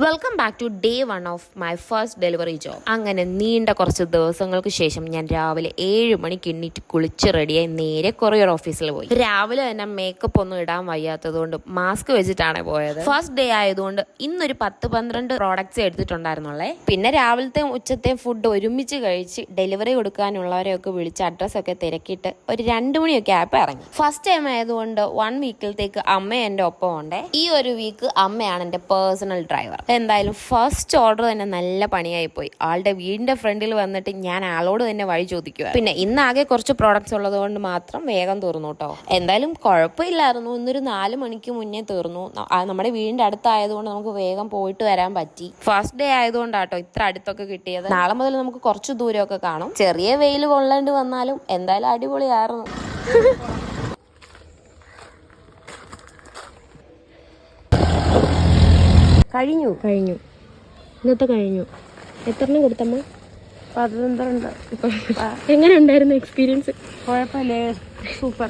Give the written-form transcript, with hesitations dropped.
Welcome back to day 1 of my first delivery job. അങ്ങനെ നീണ്ട കുറച്ച് ദിവസങ്ങൾക്ക് ശേഷം ഞാൻ രാവിലെ 7 മണിക്ക് എണ്ണീറ്റ് കുളിച്ച് റെഡിയായി നേരെ കൊറിയർ ഓഫീസിൽ പോയി. രാവിലെ തന്നെ മേക്കപ്പ് ഒന്നും ഇടാൻ വയ്യാത്തതുകൊണ്ട് മാസ്ക് വെച്ചിട്ടാണ് പോയത്. ഫസ്റ്റ് ഡേ ആയതുകൊണ്ട് ഇന്നൊരു 10-12 പ്രോഡക്ട്സ് എടുത്തിട്ടുണ്ടായിരുന്നുള്ളേ. പിന്നെ രാവിലത്തെ ഉച്ചത്തെ ഫുഡ് ഒരുമിച്ച് കഴിച്ച് ഡെലിവറി കൊടുക്കാനുള്ളവരെയൊക്കെ വിളിച്ച് അഡ്രസ്സൊക്കെ തിരക്കിയിട്ട് ഒരു 2 മണിയൊക്കെ ആയപ്പോൾ ഇറങ്ങി. ഫസ്റ്റ് ടൈം ആയതുകൊണ്ട് 1 വീക്കിലത്തേക്ക് അമ്മ എൻ്റെ ഒപ്പം ഉണ്ട്. ഈ ഒരു വീക്ക് അമ്മയാണ് എൻ്റെ പേഴ്സണൽ ഡ്രൈവർ. എന്തായാലും ഫസ്റ്റ് ഓർഡർ തന്നെ നല്ല പണിയായി പോയി. ആളുടെ വീടിന്റെ ഫ്രണ്ടിൽ വന്നിട്ട് ഞാൻ ആളോട് തന്നെ വഴി ചോദിക്കുക. പിന്നെ ഇന്നാകെ കുറച്ച് പ്രോഡക്ട്സ് ഉള്ളത് കൊണ്ട് മാത്രം വേഗം തീർന്നു കേട്ടോ. എന്തായാലും കുഴപ്പമില്ലായിരുന്നു. ഇന്നൊരു 4 മണിക്ക് മുന്നേ തീർന്നു. നമ്മുടെ വീടിന്റെ അടുത്തായതുകൊണ്ട് നമുക്ക് വേഗം പോയിട്ട് വരാൻ പറ്റി. ഫസ്റ്റ് ഡേ ആയതുകൊണ്ടാട്ടോ ഇത്ര അടുത്തൊക്കെ കിട്ടിയത്. നാളെ മുതൽ നമുക്ക് കുറച്ച് ദൂരമൊക്കെ കാണും. ചെറിയ വെയിൽ കൊള്ളേണ്ടി വന്നാലും എന്തായാലും അടിപൊളിയായിരുന്നു. കഴിഞ്ഞു ഇന്നത്തെ കഴിഞ്ഞു. എത്രണ്ണം കൊടുത്തമ്മ? 12. എങ്ങനെ ഉണ്ടായിരുന്നു എക്സ്പീരിയൻസ്? കുഴപ്പമില്ലേ, സൂപ്പർ.